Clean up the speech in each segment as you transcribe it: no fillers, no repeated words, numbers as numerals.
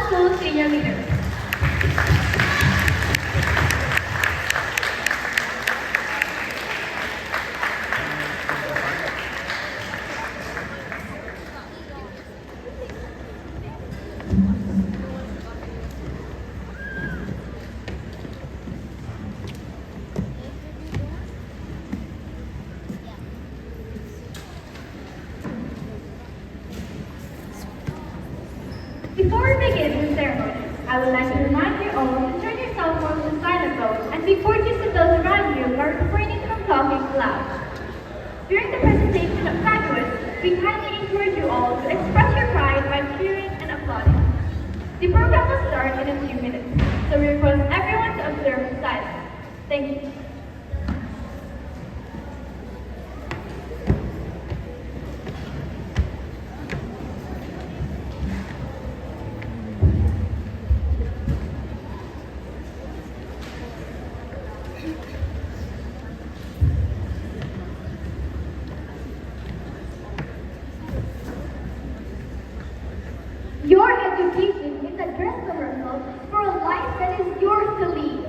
School senior leaders. Before we begin the ceremony, I would like to remind you all to turn your cell phones to silent mode and be courteous to those around you who are refraining from talking loud. During the presentation of graduates, we kindly encourage you all to express your pride by cheering and applauding. The program will start in a few minutes, so we request everyone to observe in silence. Thank you. Your education is a dress rehearsal for a life that is yours to lead.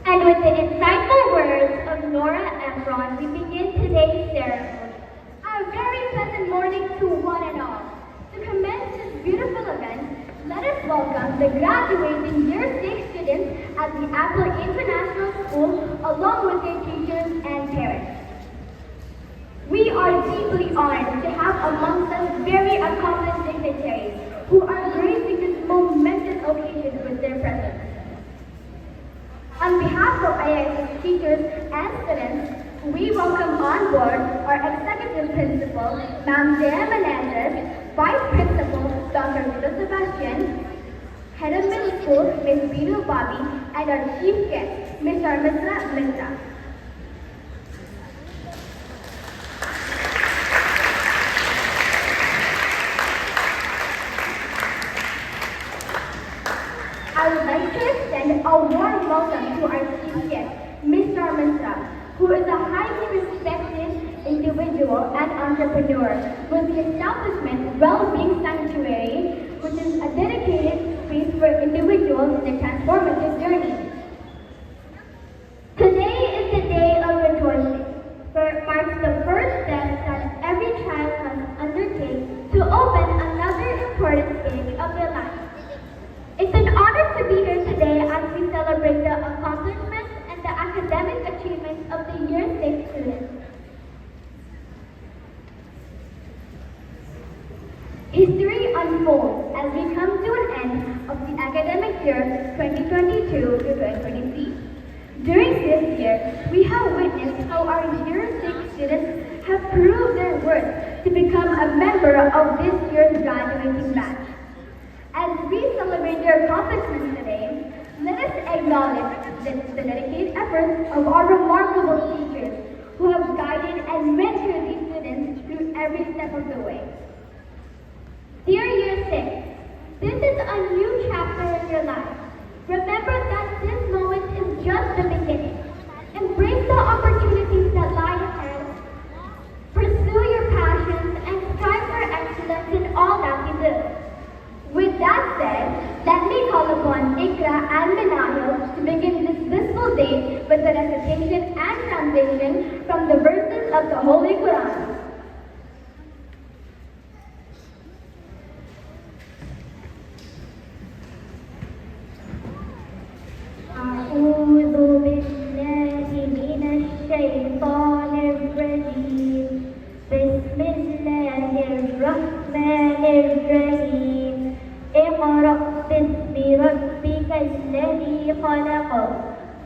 And with the insightful words of Nora Efron, we begin today's ceremony. A very pleasant morning to one and all. To commence this beautiful event, let us welcome the graduating Year 6 students at the Apple International School along with their teachers and parents. We are deeply honored to have amongst us very accomplished dignitaries who are gracing this momentous occasion with their presence. On behalf of IIS's teachers and students, we welcome on board our Executive Principal, Ma'am Dea Menendez, Vice Principal, Dr. Vito Sebastian, Head of Middle School, Ms. Binu Bobby, and our Chief Guest, Ms. Armitra Mitra. I would like to extend a warm welcome to our chief guest, Mr. Mitra, who is a highly respected individual and entrepreneur with the establishment Well-Being Sanctuary, which is a dedicated space for individuals in a transformative journey. Today is the day of rejoicing, for it marks the first step that every child must undertake to open another important stage of their life. It's an honor to be here today as we celebrate the accomplishments and the academic achievements of the Year 6 students. History unfolds as we come to an end of the academic year 2022 to 2023. During this year, we have witnessed how our Year 6 students have proved their worth to become a member of this year's graduating batch. As we celebrate their accomplishments today, let us acknowledge the dedicated efforts of our remarkable teachers who have guided and mentored these students through every step of the way. Dear Year 6, this is a new chapter in your life. Remember that this moment is just the beginning. Embrace the opportunities that lie ahead. Pursue your passions and strive for excellence in all that you do. With that said, let me call upon Ikra and Minahil to begin this blissful day with the recitation and translation from the verses of the Holy Quran. أعوذ بالله من الشيطان الرجيم. بسم الله الرحمن الرحيم. اقرأ باسم ربك الذي خلق.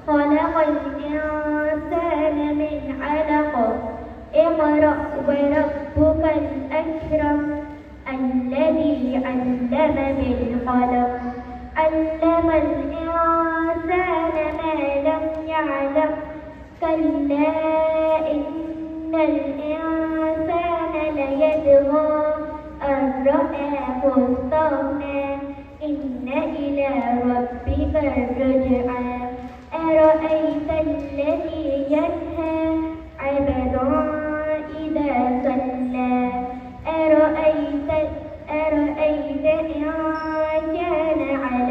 خلق الإنسان من علق. اقرأ وربك الأكرم. الذي علم بالقلم. علم الإنسان ما لم يعلم. كلا إن الإنسان ليطغى أن رآه استغنى. إن إلى ربك الرجعى. أرأيت الذي ينهى عبدا إذا صلى. أرأيت إن كان على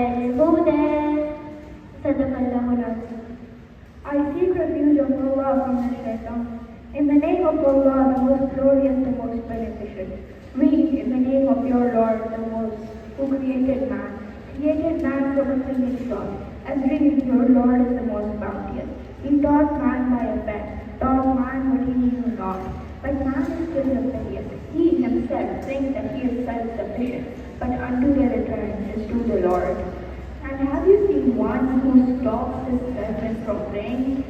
God, most glorious, the most beneficent. Read in the name of your Lord, the most, who created man from a single thought. As read, your Lord is the most bounteous. He taught man by a pen, taught man what he knew not. But man is still rebellious. He himself thinks that he is self-sufficient, but unto the return is to the Lord. And have you seen one who stops his servant from praying?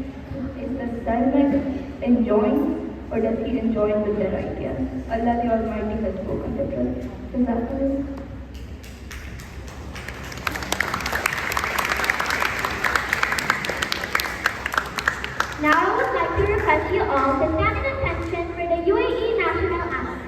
Is the servant enjoying, or does he enjoy with their ideas? Allah the Almighty has spoken the truth. Is that correct? Now I would like to request you all to stand in attention for the UAE National Anthem.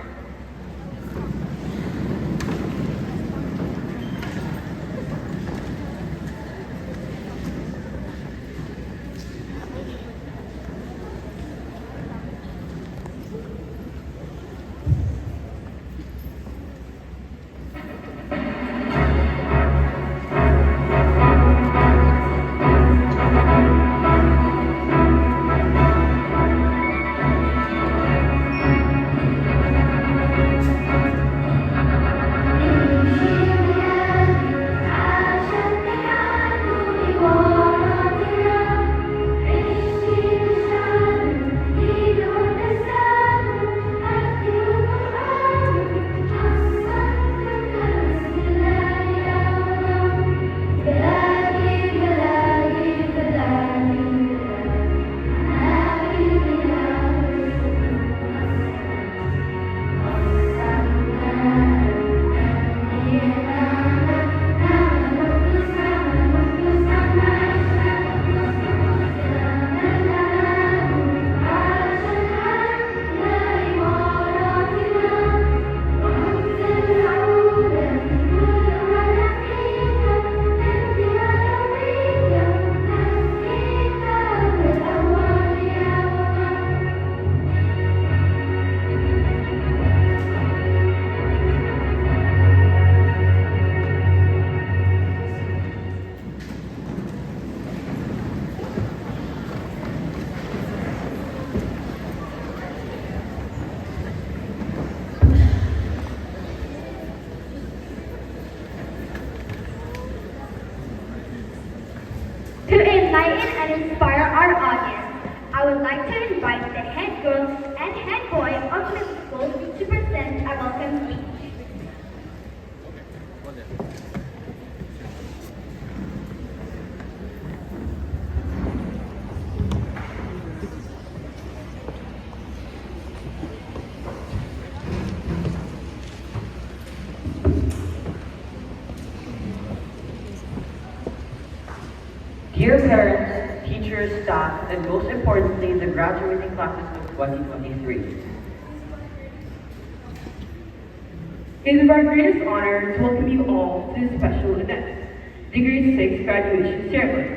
To enlighten and inspire our audience, I would like to invite the head girl and head boy of middle school to present a welcome speech. Dear parents, teachers, staff, and most importantly, the graduating classes of 2023. It is our greatest honor to welcome you all to this special event, the Grade 6 graduation ceremony.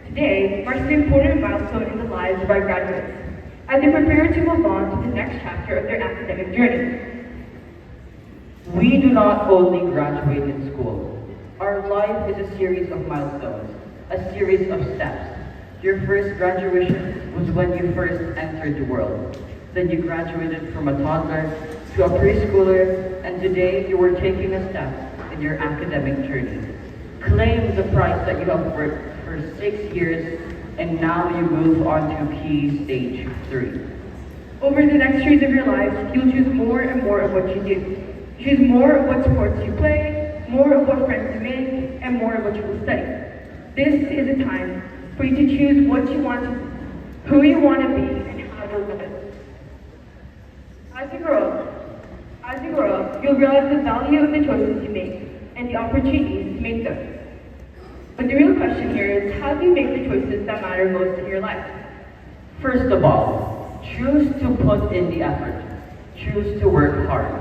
Today marks an important milestone in the lives of our graduates as they prepare to move on to the next chapter of their academic journey. We do not only graduate in school. Our life is a series of milestones, a series of steps. Your first graduation was when you first entered the world. Then you graduated from a toddler to a preschooler, and today you are taking a step in your academic journey. Claim the prize that you have worked for 6 years, and now you move on to key stage 3. Over the next years of your lives, you'll choose more and more of what you do. Choose more of what sports you play, more of what friends you make, and more of what you will study. This is a time for you to choose what you want to be, who you want to be, and how to live it. As you grow up, you'll realize the value of the choices you make and the opportunities to make them. But the real question here is, how do you make the choices that matter most in your life? First of all, choose to put in the effort. Choose to work hard.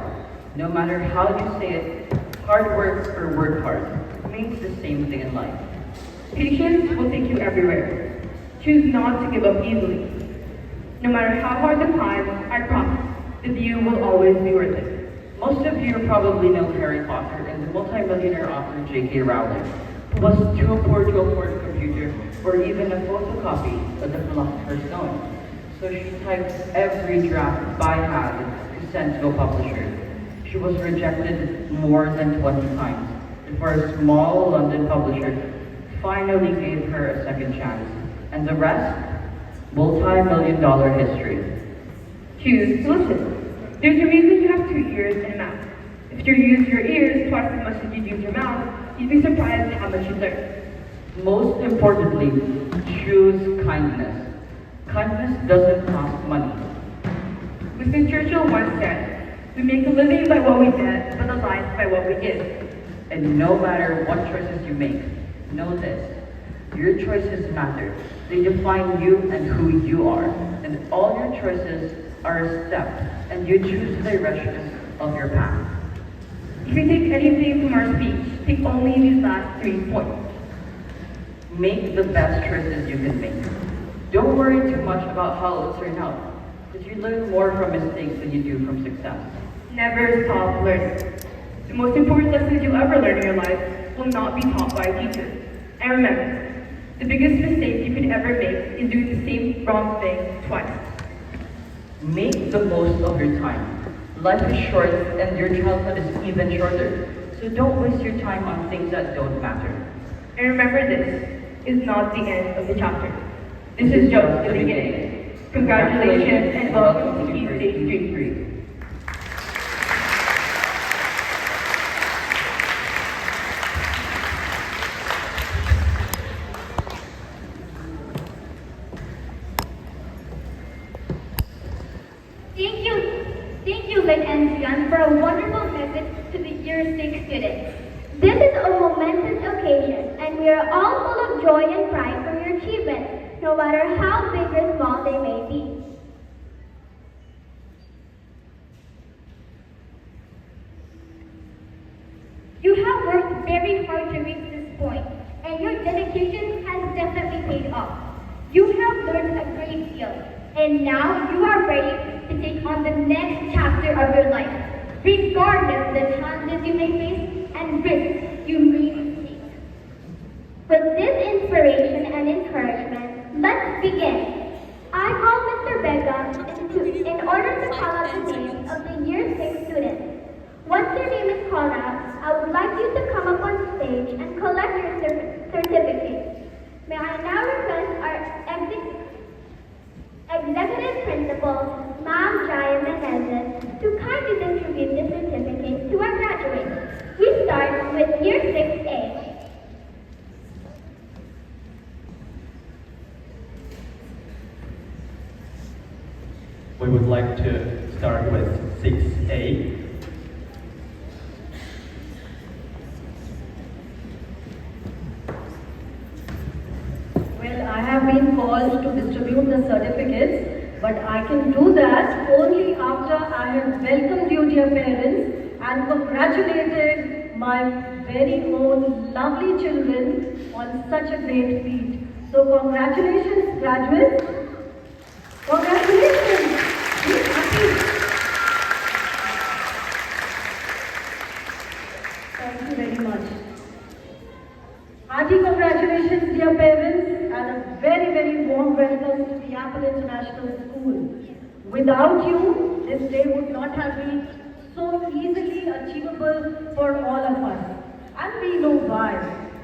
No matter how you say it, hard work or work hard means the same thing in life. Patience will take you everywhere. Choose not to give up easily. No matter how hard the climb, I promise, the view will always be worth it. Most of you probably know Harry Potter and the multi-millionaire author J.K. Rowling, who was too poor to afford a computer or even a photocopy of the Philosopher's Stone. so she typed every draft by hand to send to a publisher. She was rejected more than 20 times before a small London publisher finally gave her a second chance. And the rest? Multi-million-dollar history. Choose to listen. There's a reason you have 2 ears and a mouth. If you use your ears twice as much as you use your mouth, you'd be surprised how much you learn. Most importantly, choose kindness. Kindness doesn't cost money. Winston Churchill once said, "We make a living by what we get, but a life by what we give." And no matter what choices you make, know this. Your choices matter. They define you and who you are. And all your choices are a step, and you choose the direction of your path. If you take anything from our speech, take only these last 3 points. Make the best choices you can make. Don't worry too much about how it will turn out, because you learn more from mistakes than you do from success. Never stop learning. The most important lessons you'll ever learn in your life will not be taught by a teacher. And remember, the biggest mistake you could ever make is doing the same wrong thing twice. Make the most of your time. Life is short and your childhood is even shorter, so don't waste your time on things that don't matter. And remember, this is not the end of the chapter. This is just the beginning. Congratulations and welcome to Key Stage 3. Thank you, Lynn and Zion, for a wonderful message to the Year 6 students. This is a momentous occasion, and we are all full of joy and pride for your achievements, no matter how big or small they may be. You have worked very hard to reach this point, and your dedication has definitely paid off. You have learned a great deal, and now you are ready to take on the next chapter of your life, regardless of the challenges you may face and risks you may take. With this inspiration and encouragement, let's begin. I call Mr. Beckham in order to call out the names of the Year 6 students. Once your name is called out, I would like you to come up on stage and collect your certificate. May I now request our Executive Principal, Ma'am Jaya Menendez, to kindly distribute the certificate to our graduates. We start with Year 6A. We would like to start with 6A. Well, I have been called to distribute the certificates, but I can do that only after I have welcomed you, dear parents, and congratulated my very own lovely children on such a great feat. So congratulations, graduates. Congratulations. Be happy. Thank you very much. Hearty congratulations, dear parents, and a very, very warm welcome to the Apple International School. Without you, this day would not have been so easily achievable for all of us. And we know why.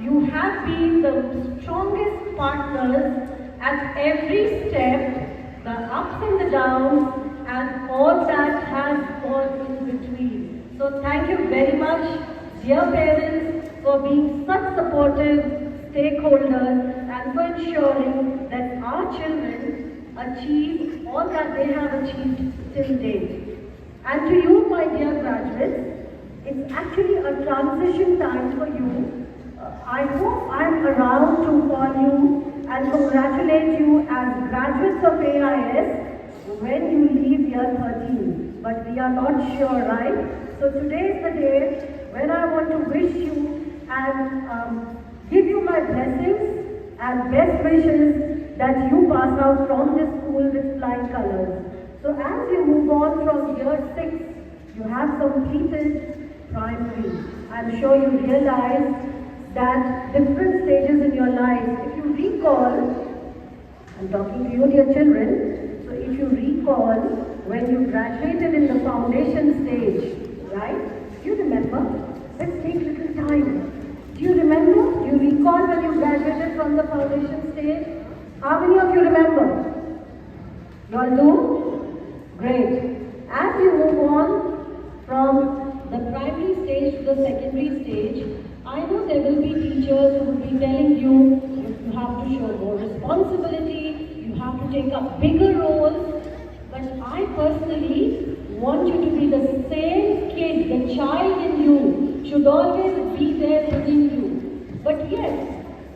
You have been the strongest partners at every step, the ups and the downs, and all that has gone in between. So thank you very much, dear parents, for being such supportive stakeholders and for ensuring that our children achieve all that they have achieved till date. And to you, my dear graduates, it's actually a transition time for you. I hope I'm around to call you and congratulate you as graduates of AIS when you leave year 13. But we are not sure, right? So today is the day when I want to wish you and give you my blessings and best wishes that you pass out from this school with flying colors. So as you move on from year 6, you have completed primary. I'm sure you realize that different stages in your life, if you recall, I'm talking to you dear children, so if recall when you graduated in the foundation stage, right? Do you remember? Let's take little time. Do you remember? Do you recall when you graduated from the foundation stage? How many of you remember? You all do? Great. As you move on from the primary stage to the secondary stage, I know there will be teachers who will be telling you you have to show more responsibility, you have to take up bigger roles, but I personally want you to be the same kid, the child in you should always be there within you. But yes,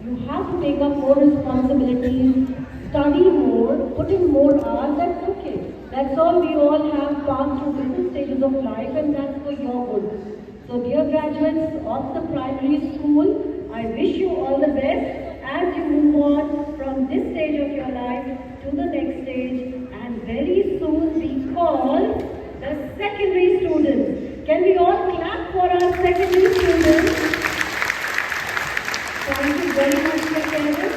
you have to take up more responsibilities, study more, put in more hours, that's okay. That's all. We all have passed through different stages of life, and that's for your good. So dear graduates of the primary school, I wish you all the best as you move on from this stage of your life to the next stage, and very soon be called the secondary students. Can we all clap for our secondary students? Thank you very much, my parents.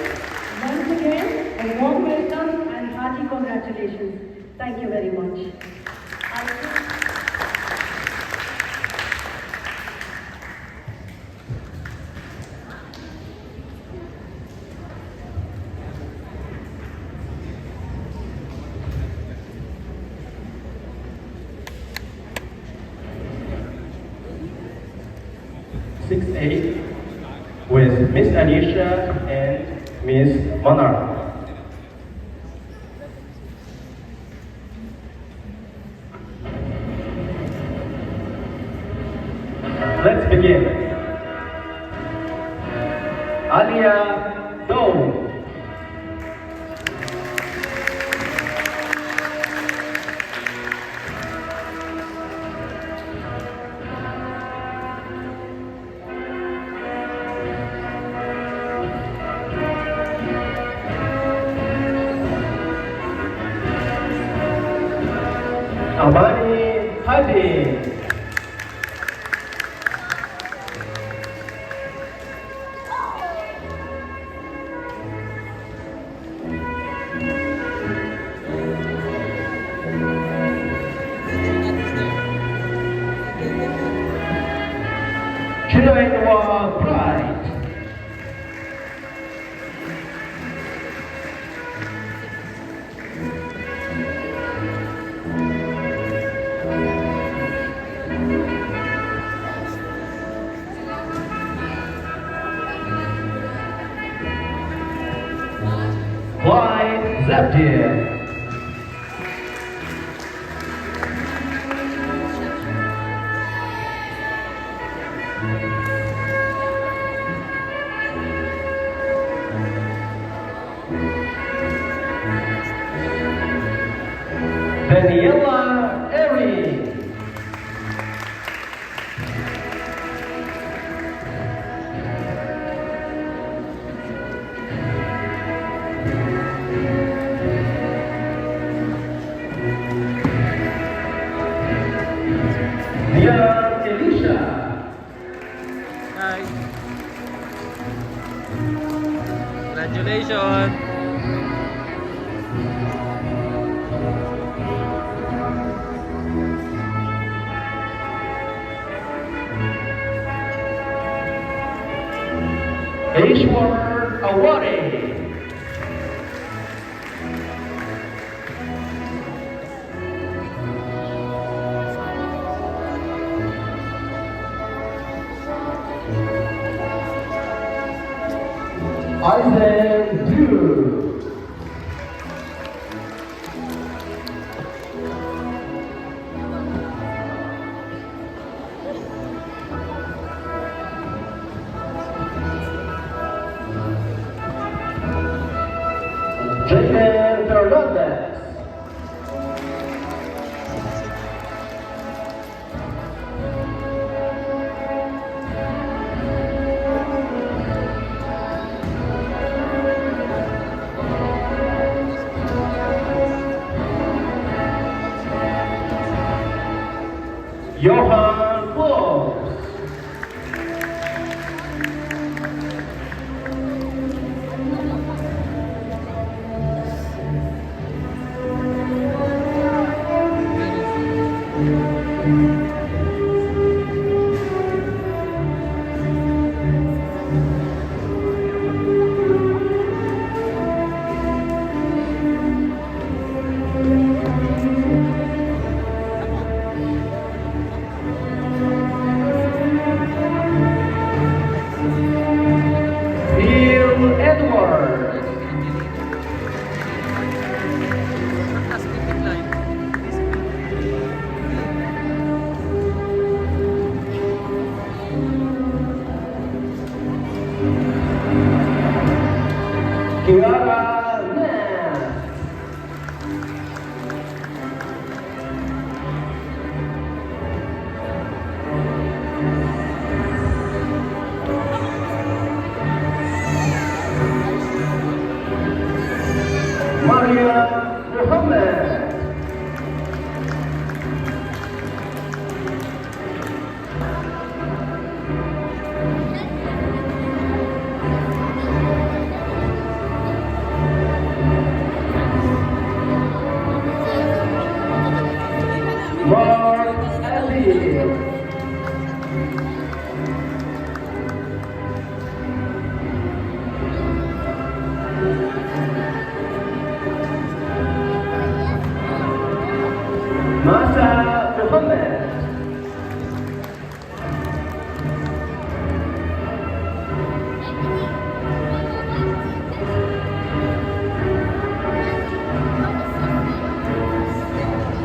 Once again, a warm welcome and hearty congratulations. Thank you very much. Six A with Miss Anisha and Miss Monarch. Let's begin. Alia, go. Amani Hadi. Chinoenwa Pride. Clyde Graduation. Daniela Eri. Dia Elisha. Hi. Congratulations. Ishwar Awadi. Isaac Du. Jaden Fernandez. Johan Forbes.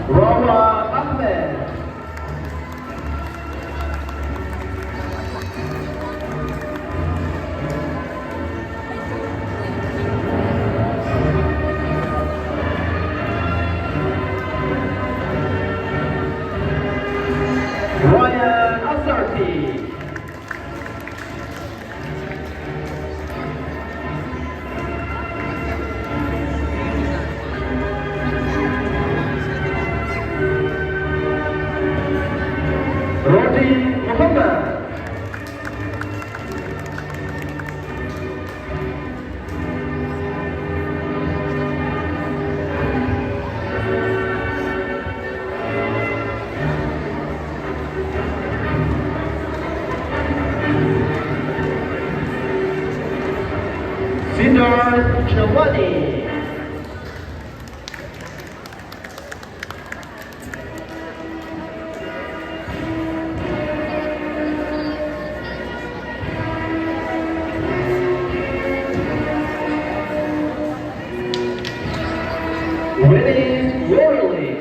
Rowan Ahmed. Ryan Asarti. Roti Muhammad. Siddharth Chelwani. Winnie Royally.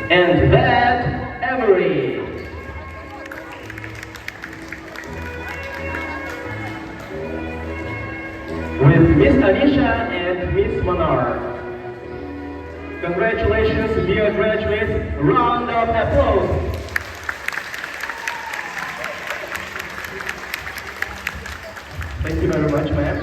And that Avery. With Miss Anisha and Miss Monar. Congratulations, dear graduates. Round of applause. Thank you very much, ma'am.